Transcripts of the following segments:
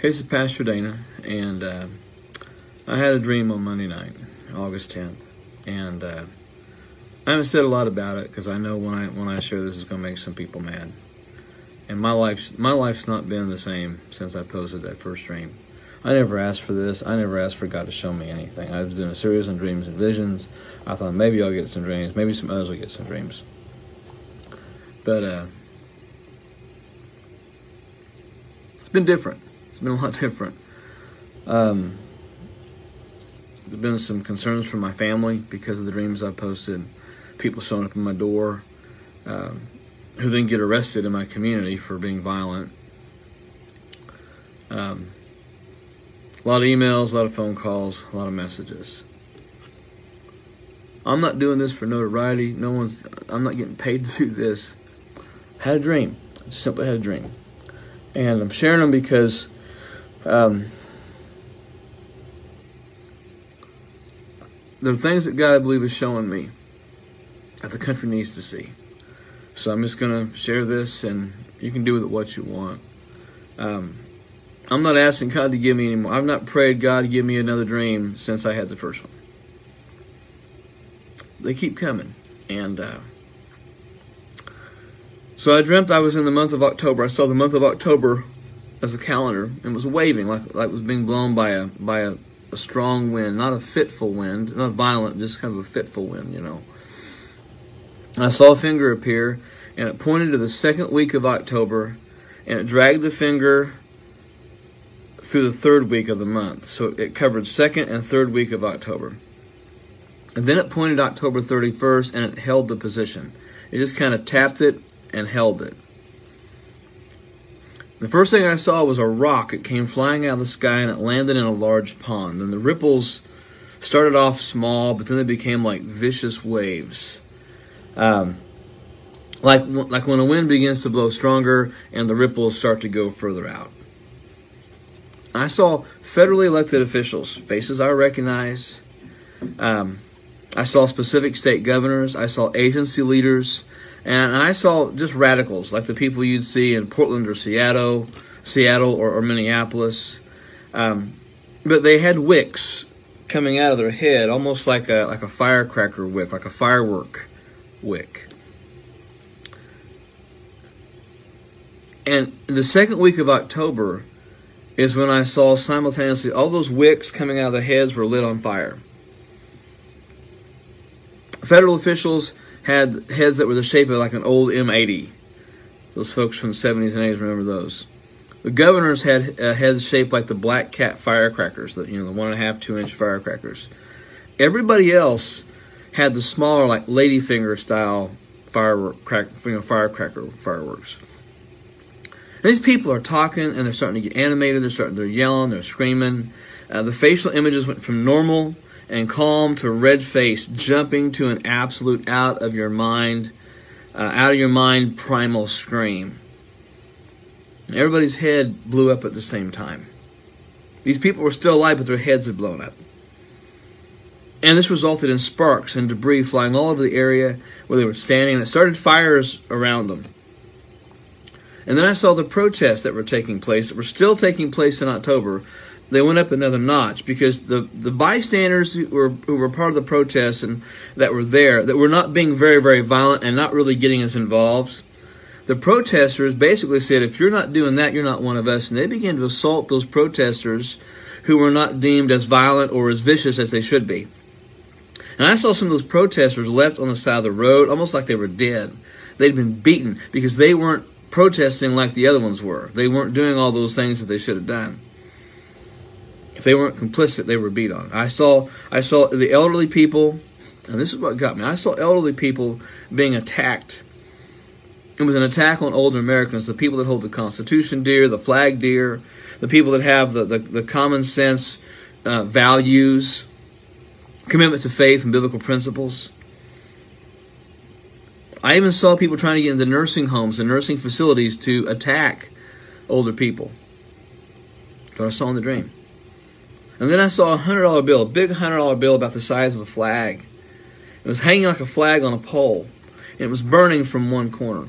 This is Pastor Dana, and I had a dream on Monday night, August 10th, and I haven't said a lot about it because I know when I share this, it's going to make some people mad. And my life's not been the same since I posted that first dream. I never asked for this. I never asked for God to show me anything. I was doing a series on dreams and visions. I thought maybe I'll get some dreams. Maybe some others will get some dreams. But it's been different. It's been a lot different. There's been some concerns from my family because of the dreams I posted. People showing up at my door who then get arrested in my community for being violent. A lot of emails, a lot of phone calls, a lot of messages. I'm not doing this for notoriety. I'm not getting paid to do this. I had a dream. I just simply had a dream. And I'm sharing them because there are things that God, I believe, is showing me that the country needs to see. So I'm just going to share this, and you can do with it what you want. I'm not asking God to give me any more. I've not prayed God to give me another dream since I had the first one. They keep coming. And so I dreamt I was in the month of October. I saw the month of October as a calendar, and it was waving like it was being blown by a strong wind, not a fitful wind, not violent, just kind of a fitful wind, And I saw a finger appear, and it pointed to the second week of October, and it dragged the finger through the third week of the month. So it covered second and third week of October. And then it pointed October 31st, and it held the position. It just kind of tapped it and held it. The first thing I saw was a rock. It came flying out of the sky, and it landed in a large pond. And the ripples started off small, but then they became like vicious waves. Like when a wind begins to blow stronger and the ripples start to go further out. I saw federally elected officials, faces I recognize. I saw specific state governors. I saw agency leaders. And I saw just radicals, like the people you'd see in Portland or Seattle or Minneapolis. But they had wicks coming out of their head, almost like a firecracker wick, like a firework wick. And the second week of October is when I saw simultaneously all those wicks coming out of their heads were lit on fire. Federal officials had heads that were the shape of like an old M80. Those folks from the 70s and 80s remember those. The governors had heads shaped like the Black Cat firecrackers, the 1.5, 2-inch firecrackers. Everybody else had the smaller, like ladyfinger style firecracker fireworks. And these people are talking, and they're starting to get animated. They're yelling, they're screaming. The facial images went from normal and calm to red face, jumping to an absolute out of your mind primal scream. And everybody's head blew up at the same time. These people were still alive, but their heads had blown up. And this resulted in sparks and debris flying all over the area where they were standing, and it started fires around them. And then I saw the protests that were taking place, that were still taking place in October. They went up another notch because the bystanders who were part of the protests and that were there, that were not being very, very violent and not really getting us involved, the protesters basically said, if you're not doing that, you're not one of us. And they began to assault those protesters who were not deemed as violent or as vicious as they should be. And I saw some of those protesters left on the side of the road, almost like they were dead. They'd been beaten because they weren't protesting like the other ones were. They weren't doing all those things that they should have done. If they weren't complicit, they were beat on. I saw the elderly people, and this is what got me. I saw elderly people being attacked. It was an attack on older Americans, the people that hold the Constitution dear, the flag dear, the people that have the common sense values, commitment to faith and biblical principles. I even saw people trying to get into nursing homes and nursing facilities to attack older people. That I saw in the dream. And then I saw a $100 bill, a big $100 bill about the size of a flag. It was hanging like a flag on a pole, and it was burning from one corner.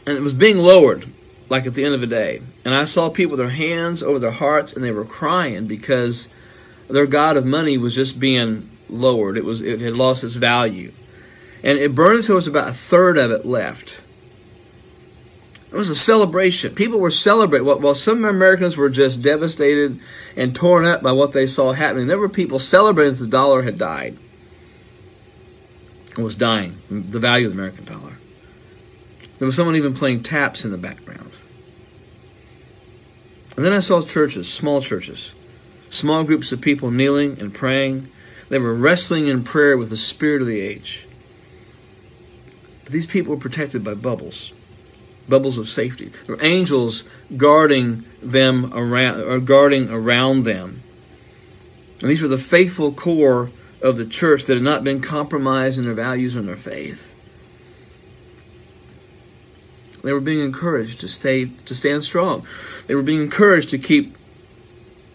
And it was being lowered like at the end of the day. And I saw people with their hands over their hearts, and they were crying because their god of money was just being lowered. It had lost its value. And it burned until there was about a third of it left. It was a celebration. People were celebrating. While some Americans were just devastated and torn up by what they saw happening, there were people celebrating that the dollar had died. It was dying, the value of the American dollar. There was someone even playing taps in the background. And then I saw churches, small groups of people kneeling and praying. They were wrestling in prayer with the spirit of the age. But these people were protected by bubbles of safety. There were angels guarding them around, or guarding around them. And these were the faithful core of the church that had not been compromised in their values and their faith. They were being encouraged to stand strong. They were being encouraged to keep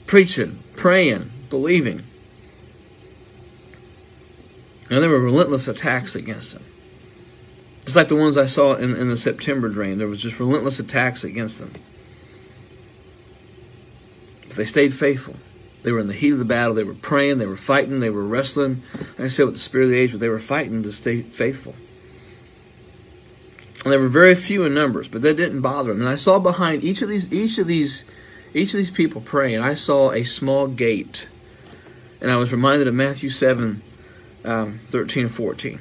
preaching, praying, believing. And there were relentless attacks against them. Just like the ones I saw in the September drain. There was just relentless attacks against them. But they stayed faithful. They were in the heat of the battle. They were praying. They were fighting. They were wrestling. Like I said, with the spirit of the age, but they were fighting to stay faithful. And they were very few in numbers, but that didn't bother them. And I saw behind each of these people praying, I saw a small gate. And I was reminded of Matthew 7, 13 and 14.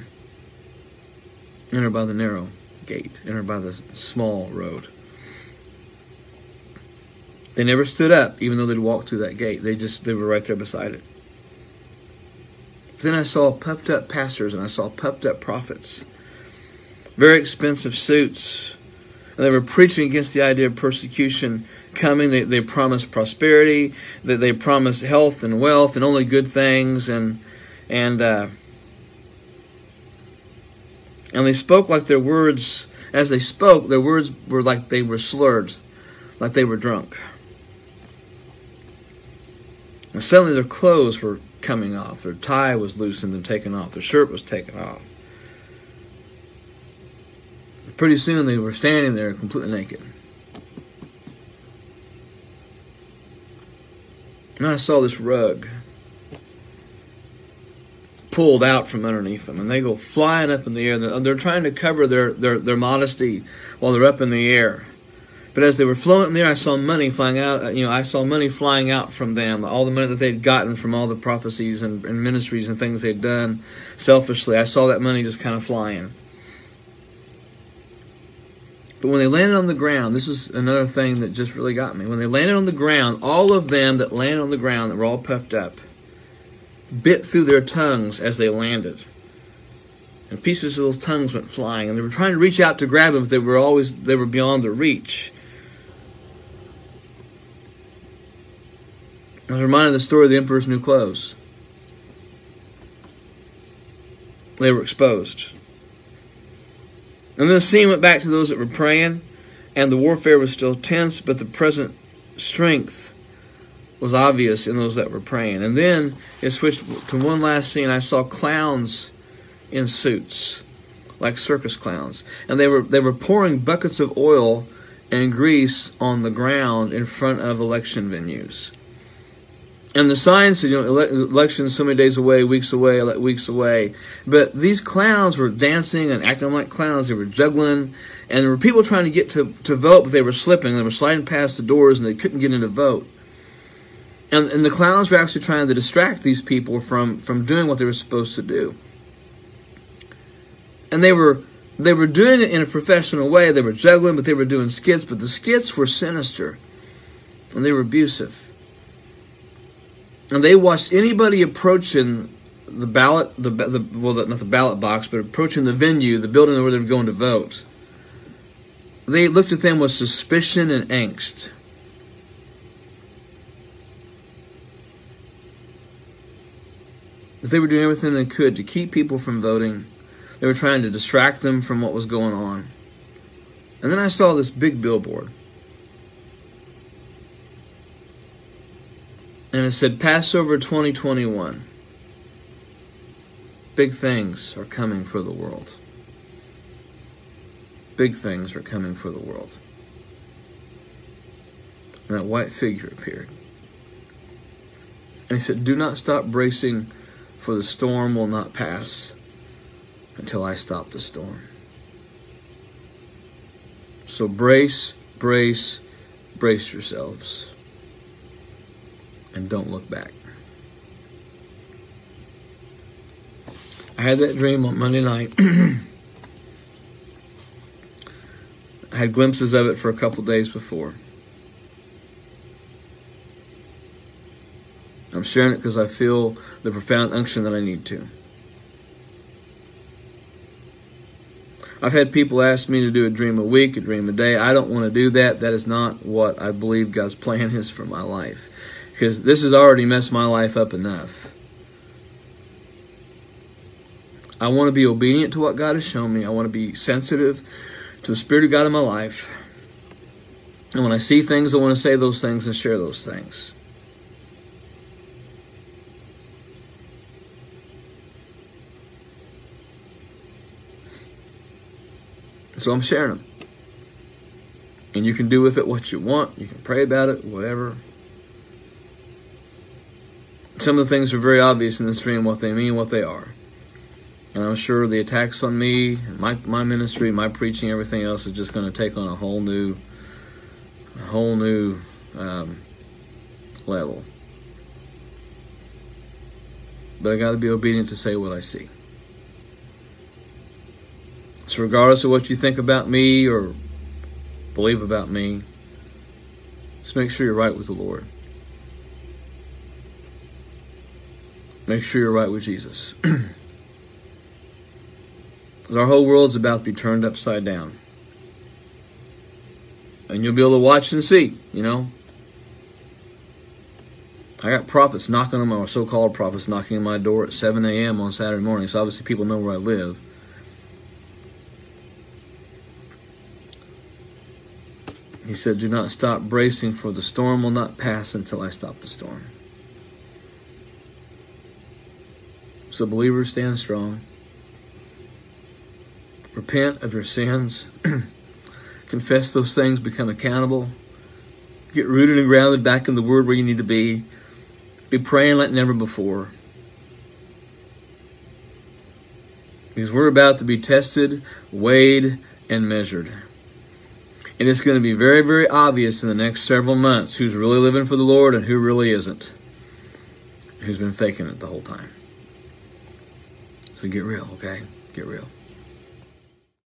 Enter by the narrow gate. Enter by the small road. They never stood up, even though they'd walked through that gate. They were right there beside it. Then I saw puffed up pastors and I saw puffed up prophets. Very expensive suits. And they were preaching against the idea of persecution coming. They promised prosperity. They promised health and wealth and only good things. And they spoke like their words, as they spoke, their words were like they were slurred, like they were drunk. And suddenly their clothes were coming off. Their tie was loosened and taken off. Their shirt was taken off. Pretty soon they were standing there completely naked. And I saw this rug pulled out from underneath them, and they go flying up in the air. They're trying to cover their modesty while they're up in the air. But as they were floating in the air, I saw money flying out. I saw money flying out from them. All the money that they'd gotten from all the prophecies and ministries and things they'd done selfishly. I saw that money just kind of flying. But when they landed on the ground, this is another thing that just really got me. When they landed on the ground, all of them that landed on the ground that were all puffed up bit through their tongues as they landed. And pieces of those tongues went flying. And they were trying to reach out to grab them, but they were beyond their reach. I was reminded of the story of the emperor's new clothes. They were exposed. And then the scene went back to those that were praying, and the warfare was still tense, but the present strength was obvious in those that were praying. And then it switched to one last scene. I saw clowns in suits, like circus clowns. And they were pouring buckets of oil and grease on the ground in front of election venues. And the sign said, elections so many days away, weeks away. But these clowns were dancing and acting like clowns. They were juggling. And there were people trying to get to vote, but they were slipping. They were sliding past the doors, and they couldn't get in to vote. And the clowns were actually trying to distract these people from doing what they were supposed to do. And they were doing it in a professional way. They were juggling, but they were doing skits. But the skits were sinister, and they were abusive. And they watched anybody approaching the ballot, not the ballot box, but approaching the venue, the building where they were going to vote. They looked at them with suspicion and angst. They were doing everything they could to keep people from voting. They were trying to distract them from what was going on. And then I saw this big billboard. And it said, Passover 2021. Big things are coming for the world. Big things are coming for the world. and that white figure appeared. And he said, do not stop bracing, for the storm will not pass until I stop the storm. So brace, brace, brace yourselves. And don't look back. I had that dream on Monday night. I had glimpses of it for a couple days before. I'm sharing it because I feel the profound unction that I need to. I've had people ask me to do a dream a week, a dream a day. I don't want to do that. That is not what I believe God's plan is for my life. Because this has already messed my life up enough. I want to be obedient to what God has shown me. I want to be sensitive to the Spirit of God in my life. And when I see things, I want to say those things and share those things. So I'm sharing them. And you can do with it what you want. You can pray about it, whatever. Some of the things are very obvious in this dream, what they mean, what they are. And I'm sure the attacks on me, my ministry, my preaching, everything else is just going to take on a whole new level. But I got to be obedient to say what I see. So regardless of what you think about me or believe about me, just make sure you're right with the Lord. Make sure you're right with Jesus. Because our whole world's about to be turned upside down. And you'll be able to watch and see, you know. I got prophets knocking on my, so-called prophets knocking on my door at 7 a.m. on Saturday morning. So obviously people know where I live. He said, do not stop bracing, for the storm will not pass until I stop the storm. So believers, stand strong. Repent of your sins. Confess those things. Become accountable. Get rooted and grounded back in the Word where you need to be. Be praying like never before. Because we're about to be tested, weighed, and measured. And it's going to be very, very obvious in the next several months who's really living for the Lord and who really isn't. Who's been faking it the whole time. So get real, okay? Get real.